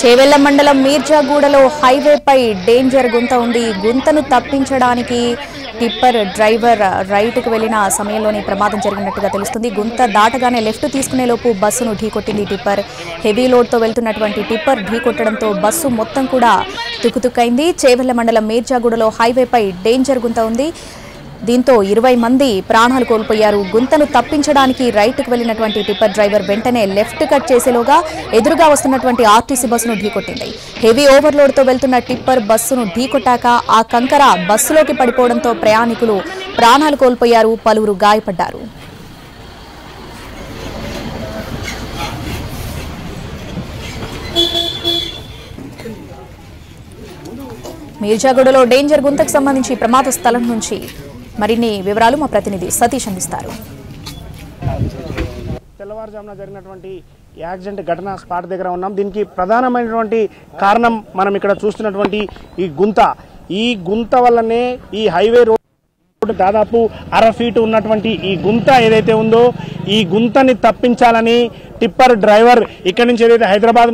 చేవెళ్ల మండలం మీర్జాగూడలో హైవేపై డేంజర్ గుంత ఉంది. గుంతను తప్పించడానికి టిప్పర్ డ్రైవర్ రైట్కు వెళ్లిన సమయంలోనే ప్రమాదం జరిగినట్టుగా తెలుస్తుంది. గుంత దాటగానే లెఫ్ట్ తీసుకునే లోపు బస్సును ఢీకొట్టింది టిప్పర్. హెవీ లోడ్తో వెళ్తున్నటువంటి టిప్పర్ ఢీకొట్టడంతో బస్సు మొత్తం కూడా తుక్కుతుక్కైంది. చేవెళ్ల మండలం మీర్జాగూడలో హైవేపై డేంజర్ గుంత ఉంది. దీంతో 20 మంది ప్రాణాలు కోల్పోయారు. గుంతను తప్పించడానికి రైట్కు వెళ్లినటువంటి టిప్పర్ డ్రైవర్ వెంటనే లెఫ్ట్ కట్ చేసేలోగా ఎదురుగా వస్తున్నటువంటి ఆర్టీసీ బస్సును ఢీకొట్టింది. హెవీ ఓవర్లోడ్తో వెళ్తున్న టిప్పర్ బస్సును ఢీకొట్టాక ఆ కంకర బస్సులోకి పడిపోవడంతో ప్రయాణికులు ప్రాణాలు కోల్పోయారు. పలువురు గాయపడ్డారు. మీర్జాగూడలో డేంజర్ గుంతకు సంబంధించి ప్రమాద స్థలం నుంచి మరిన్ని వివరాలు మా ప్రతినిధి సతీష్ అందిస్తారు. తెల్లవారుజామున జరిగినటువంటి యాక్సిడెంట్ ఘటన స్పాట్ దగ్గర ఉన్నాం. దీనికి ప్రధానమైనటువంటి కారణం మనం ఇక్కడ చూస్తున్నటువంటి ఈ గుంత వల్లనే ఈ హైవే రోడ్ దాదాపు 1/2 ఫీట్ ఉన్నటువంటి ఈ గుంత ఏదైతే ఉందో ఈ గుంతని తప్పించాలని టిప్పర్ డ్రైవర్ ఇక్కడ నుంచి ఏదైతే హైదరాబాద్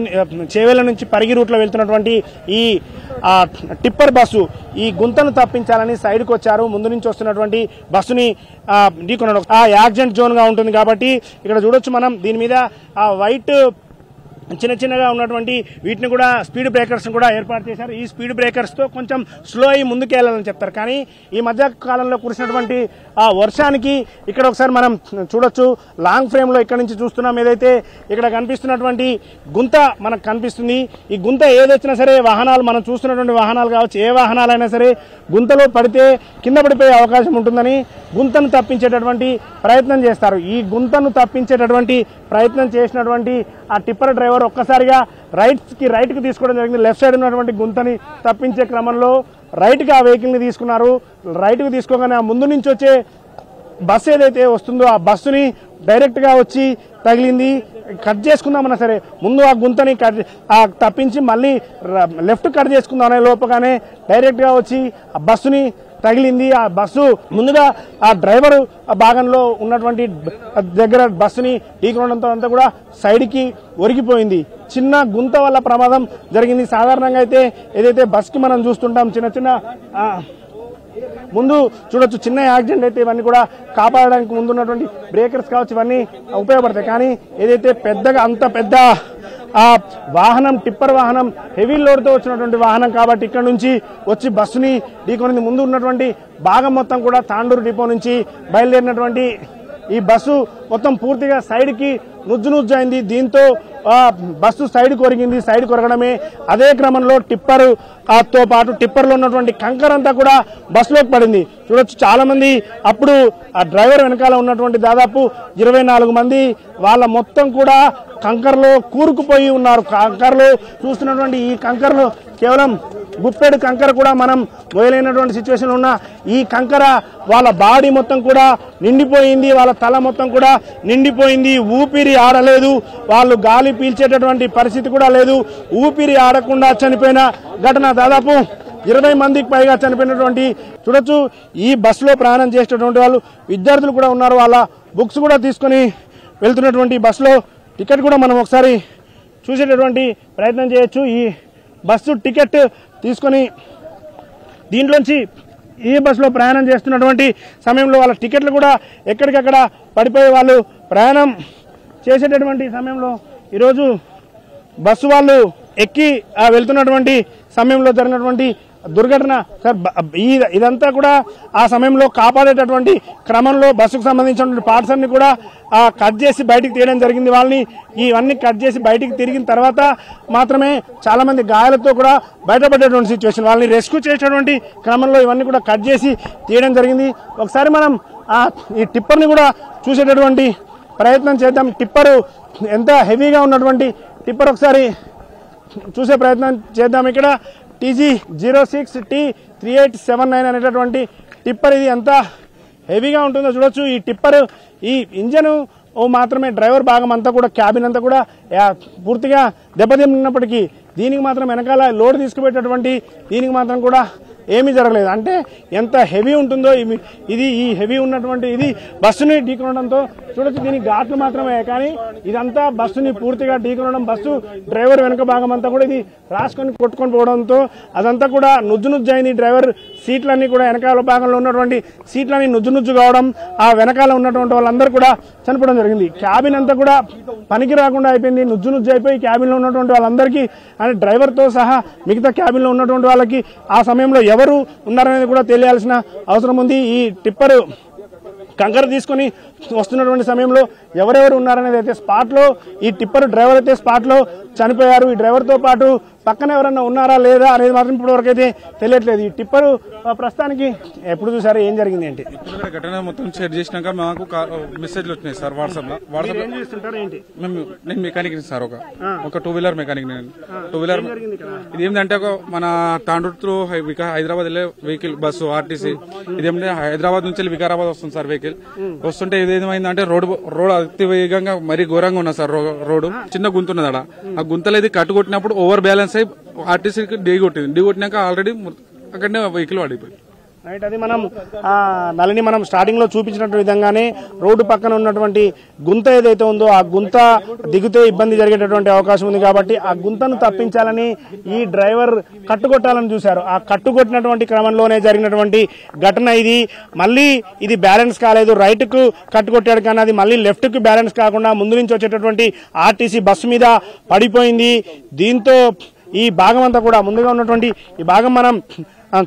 చేవెళ్ల నుంచి పరిగి రూట్లో వెళ్తున్నటువంటి ఈ టిప్పర్ బస్సు ఈ గుంతను తప్పించాలని సైడ్కి వచ్చారు. ముందు నుంచి వస్తున్నటువంటి బస్సుని ఢీకొనడం ఆ యాక్సిడెంట్ జోన్గా ఉంటుంది కాబట్టి ఇక్కడ చూడొచ్చు మనం. దీని మీద ఆ వైట్ చిన్నగా ఉన్నటువంటి వీటిని కూడా స్పీడ్ బ్రేకర్స్ కూడా ఏర్పాటు చేశారు. ఈ స్పీడ్ బ్రేకర్స్తో కొంచెం స్లో అయ్యి ముందుకెళ్లాలని చెప్తారు. కానీ ఈ మధ్య కాలంలో కురిసినటువంటి ఆ వర్షానికి ఇక్కడ ఒకసారి మనం చూడొచ్చు. లాంగ్ ఫ్రేమ్లో ఇక్కడ నుంచి చూస్తున్నాం. ఏదైతే ఇక్కడ కనిపిస్తున్నటువంటి గుంత మనకు కనిపిస్తుంది. ఈ గుంత ఏదొచ్చినా సరే వాహనాలు మనం చూస్తున్నటువంటి వాహనాలు కావచ్చు, ఏ వాహనాలైనా సరే గుంతలో పడితే కింద పడిపోయే అవకాశం ఉంటుందని గుంతను తప్పించేటటువంటి ప్రయత్నం చేస్తారు. ఈ గుంతను తప్పించేటటువంటి ప్రయత్నం చేసినటువంటి ఆ టిప్పర్ డ్రైవర్ ఒక్కసారిగా రైట్కి తీసుకోవడం జరిగింది. లెఫ్ట్ సైడ్ ఉన్నటువంటి గుంతని తప్పించే క్రమంలో రైట్కి ఆ వెహికల్ని తీసుకున్నారు. రైట్కి తీసుకోగానే ఆ ముందు నుంచి వచ్చే బస్సు ఏదైతే వస్తుందో ఆ బస్సుని డైరెక్ట్గా వచ్చి తగిలింది. కట్ చేసుకుందామన్నా సరే ముందు ఆ గుంతని తప్పించి మళ్ళీ లెఫ్ట్ కట్ చేసుకుందాం అనే లోపగానే డైరెక్ట్గా వచ్చి ఆ బస్సుని తగిలింది. ఆ బస్సు ముందుగా ఆ డ్రైవర్ భాగంలో ఉన్నటువంటి దగ్గర బస్సుని ఢీకొనడంతో అంతా కూడా సైడ్కి ఒరిగిపోయింది. చిన్న గుంత వల్ల ప్రమాదం జరిగింది. సాధారణంగా అయితే ఏదైతే బస్కి మనం చూస్తుంటాం చిన్న ముందు చూడొచ్చు చిన్న యాక్సిడెంట్ అయితే ఇవన్నీ కూడా కాపాడడానికి ముందున్నటువంటి బ్రేకర్స్ కావచ్చు ఇవన్నీ ఉపయోగపడతాయి. కానీ ఏదైతే పెద్దగా అంత పెద్ద ఆ వాహనం టిప్పర్ వాహనం హెవీ లోడ్తో వచ్చినటువంటి వాహనం కాబట్టి ఇక్కడ నుంచి వచ్చి బస్సుని ఢీకొనింది. ముందు ఉన్నటువంటి భాగం మొత్తం కూడా తాండూరు డిపో నుంచి బయలుదేరినటువంటి ఈ బస్సు మొత్తం పూర్తిగా సైడ్కి నుజ్జు అయింది. దీంతో బస్సు సైడ్ కొరిగింది. సైడ్ కొరగడమే అదే క్రమంలో టిప్పర్తో పాటు టిప్పర్లో ఉన్నటువంటి కంకర్ అంతా కూడా బస్సులోకి పడింది. చూడొచ్చు చాలా మంది అప్పుడు ఆ డ్రైవర్ వెనకాల ఉన్నటువంటి దాదాపు 24 మంది వాళ్ళ మొత్తం కూడా కంకర్లో కూరుకుపోయి ఉన్నారు. కంకర్లో చూస్తున్నటువంటి ఈ కంకర్లో కేవలం గుప్పెడు కంకర కూడా మనం మొదలైనటువంటి సిచ్యువేషన్ ఉన్న ఈ కంకర వాళ్ళ బాడీ మొత్తం కూడా నిండిపోయింది. వాళ్ళ తల మొత్తం కూడా నిండిపోయింది. ఊపిరి ఆడలేదు. వాళ్ళు గాలి పీల్చేటటువంటి పరిస్థితి కూడా లేదు. ఊపిరి ఆడకుండా చనిపోయిన ఘటన దాదాపు 20 మందికి పైగా చనిపోయినటువంటి చూడొచ్చు. ఈ బస్సులో ప్రయాణం చేసేటటువంటి వాళ్ళు విద్యార్థులు కూడా ఉన్నారు. వాళ్ళ బుక్స్ కూడా తీసుకొని వెళ్తున్నటువంటి బస్సులో టికెట్ కూడా మనం ఒకసారి చూసేటటువంటి ప్రయత్నం చేయొచ్చు. ఈ బస్సు టికెట్ తీసుకొని దీంట్లోంచి ఈ బస్సులో ప్రయాణం చేస్తున్నటువంటి సమయంలో వాళ్ళ టికెట్లు కూడా ఎక్కడికక్కడ పడిపోయి వాళ్ళు ప్రయాణం చేసేటటువంటి సమయంలో ఈరోజు బస్సు వాళ్ళు ఎక్కి వెళ్తున్నటువంటి సమయంలో జరిగినటువంటి దుర్ఘటన సార్. ఇదంతా కూడా ఆ సమయంలో కాపాడేటటువంటి క్రమంలో బస్సుకు సంబంధించినటువంటి పార్ట్స్ అన్ని కూడా కట్ చేసి బయటికి తీయడం జరిగింది. వాళ్ళని ఇవన్నీ కట్ చేసి బయటికి తిరిగిన తర్వాత మాత్రమే చాలా మంది గాయాలతో కూడా బయటపడేటువంటి సిచ్యువేషన్. వాళ్ళని రెస్క్యూ చేసేటువంటి క్రమంలో ఇవన్నీ కూడా కట్ చేసి తీయడం జరిగింది. ఒకసారి మనం ఈ టిప్పర్ని కూడా చూసేటటువంటి ప్రయత్నం చేద్దాం. టిప్పర్ ఎంత హెవీగా ఉన్నటువంటి టిప్పర్ ఒకసారి చూసే ప్రయత్నం చేద్దాం. ఇక్కడ TG06T3879 అనేటటువంటి టిప్పర్ ఇది ఎంత హెవీగా ఉంటుందో చూడొచ్చు. ఈ టిప్పర్ ఈ ఇంజన్ మాత్రమే డ్రైవర్ భాగం అంతా కూడా క్యాబిన్ అంతా కూడా పూర్తిగా దెబ్బతిన్నప్పటికీ దీనికి మాత్రం వెనకాల లోడ్ తీసుకుపోయేటటువంటి దీనికి మాత్రం కూడా ఏమీ జరగలేదు. అంటే ఎంత హెవీ ఉంటుందో ఇది ఈ హెవీ ఉన్నటువంటి ఇది బస్సుని ఢీకొనడంతో చూడొచ్చు దీని ఘాట్లు మాత్రమే, కానీ ఇదంతా బస్సుని పూర్తిగా ఢీకొనడం, బస్సు డ్రైవర్ వెనుక భాగం అంతా కూడా ఇది రాసుకొని కొట్టుకొని పోవడంతో అదంతా కూడా నుజ్జు అయింది. డ్రైవర్ సీట్లన్నీ కూడా వెనకాల భాగంలో ఉన్నటువంటి సీట్లన్నీ నుజ్జు కావడం, ఆ వెనకాల ఉన్నటువంటి వాళ్ళందరూ కూడా చనిపోవడం జరిగింది. క్యాబిన్ అంతా కూడా పనికి రాకుండా అయిపోయింది, నుజ్జు అయిపోయి క్యాబిన్ లో ఉన్నటువంటి వాళ్ళందరికీ అంటే డ్రైవర్ తో సహా మిగతా క్యాబిన్ లో ఉన్నటువంటి వాళ్ళకి ఆ సమయంలో ఎవరు ఉన్నారనేది కూడా తెలియాల్సిన అవసరం ఉంది. ఈ టిప్పర్ కంకర తీసుకొని వస్తున్నటువంటి సమయంలో ఎవరెవరు ఉన్నారనేది అయితే స్పాట్ లో ఈ టిప్పర్ డ్రైవర్ అయితే స్పాట్ లో చనిపోయారు. ఈ డ్రైవర్ తో పాటు పక్కన ఎవరన్నా ఉన్నారా లేదా అనేది మాత్రం ఇప్పటి వరకు అయితే తెలియట్లేదు. ఈ టిప్పర్ ప్రస్తుతానికి ఎప్పుడు చూసారు, ఏం జరిగింది ఏంటి? ఘటన మొత్తం షేర్ చేసినాక మాకు మెసేజ్లు వచ్చినాయి సార్ వాట్సాప్ లో. నేను మెకానిక్ సార్, ఒక టూ వీలర్ మెకానిక్. నేను టూ వీలర్ ఇది ఏంటంటే మన తాండూరు త్రూ హైదరాబాద్ వెళ్ళే వెహికల్ బస్సు ఆర్టీసీ. ఇదేంటే హైదరాబాద్ నుంచి వికారాబాద్ వస్తుంది సార్ వెహికల్. వస్తుంటే ఇదేమైందంటే రోడ్ అతి వేగంగా మరీ ఘోరంగా ఉన్నది సార్. రోడ్డు చిన్న గుంత ఉన్నది అక్కడ. ఆ గుంతలో ఇది కట్టుకొట్టినప్పుడు ఓవర్ బ్యాలెన్స్ అయి ఆర్టీసీకి ఢీకొట్టినాక ఆల్రెడీ అక్కడనే వెహికల్ పడిపోయింది. రైట్, అది మనం నలిని మనం స్టార్టింగ్ లో చూపించినట్టు విధంగానే రోడ్డు పక్కన ఉన్నటువంటి గుంత ఏదైతే ఉందో ఆ గుంత దిగితే ఇబ్బంది జరిగేటటువంటి అవకాశం ఉంది. కాబట్టి ఆ గుంతను తప్పించాలని ఈ డ్రైవర్ కట్టుకొట్టాలని చూశారు. ఆ కట్టుకొట్టినటువంటి క్రమంలోనే జరిగినటువంటి ఘటన ఇది. మళ్ళీ ఇది బ్యాలెన్స్ కాలేదు, రైట్ కు కట్టుకొట్టాడు, కానీ అది మళ్ళీ లెఫ్ట్ కు బ్యాలెన్స్ కాకుండా ముందు నుంచి వచ్చేటటువంటి ఆర్టీసీ బస్సు మీద పడిపోయింది. దీంతో ఈ భాగం అంతా కూడా ముందుగా ఉన్నటువంటి ఈ భాగం మనం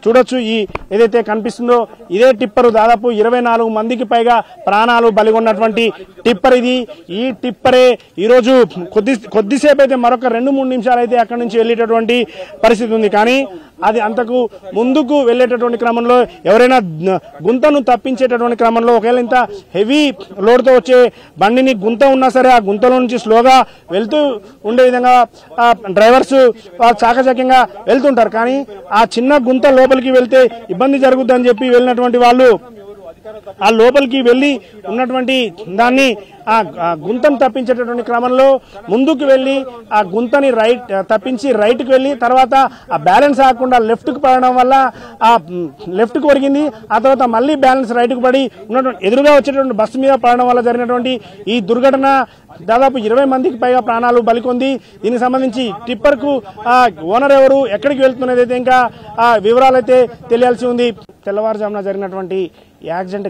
చూడొచ్చు. ఈ ఏదైతే కనిపిస్తుందో ఇదే టిప్పర్ దాదాపు 24 మందికి పైగా ప్రాణాలు బలిగొన్నటువంటి టిప్పర్ ఇది. ఈ టిప్పరే ఈరోజు కొద్దిసేపు అయితే మరొక 2-3 నిమిషాలు అయితే అక్కడి నుంచి వెళ్ళేటటువంటి పరిస్థితి ఉంది. కానీ అది అంతకు ముందుకు వెళ్లేటటువంటి క్రమంలో ఎవరైనా గుంతను తప్పించేటటువంటి క్రమంలో ఒకవేళ ఇంత హెవీ లోడ్తో వచ్చే బండిని గుంత ఉన్నా సరే ఆ గుంతలో నుంచి స్లోగా వెళ్తూ ఉండే విధంగా డ్రైవర్స్ చాకచక్యంగా వెళ్తుంటారు. కానీ ఆ చిన్న గుంత లోపలికి వెళ్తే ఇబ్బంది జరుగుతుందని చెప్పి వెళ్ళినటువంటి వాళ్ళు ఆ లోపలికి వెళ్లి ఉన్నటువంటి దాన్ని ఆ గుంతను తప్పించేటటువంటి క్రమంలో ముందుకు వెళ్లి ఆ గుంతని తప్పించి రైట్ కు వెళ్లి తర్వాత ఆ బ్యాలెన్స్ ఆగకుండా లెఫ్ట్ కు పడడం వల్ల ఆ లెఫ్ట్ కు ఒరిగింది. ఆ తర్వాత మళ్ళీ బ్యాలెన్స్ రైట్ కు పడి ఉన్నటువంటి ఎదురుగా వచ్చేటువంటి బస్సు మీద పడడం వల్ల జరిగినటువంటి ఈ దుర్ఘటన దాదాపు 20 మందికి పైగా ప్రాణాలు బలికొంది. దీనికి సంబంధించి టిప్పర్ కు ఓనర్ ఎవరు, ఎక్కడికి వెళ్తున్నది అయితే ఇంకా వివరాలు అయితే తెలియాల్సి ఉంది. తెల్లవారుజామున జరిగినటువంటి యాక్సిడెంట్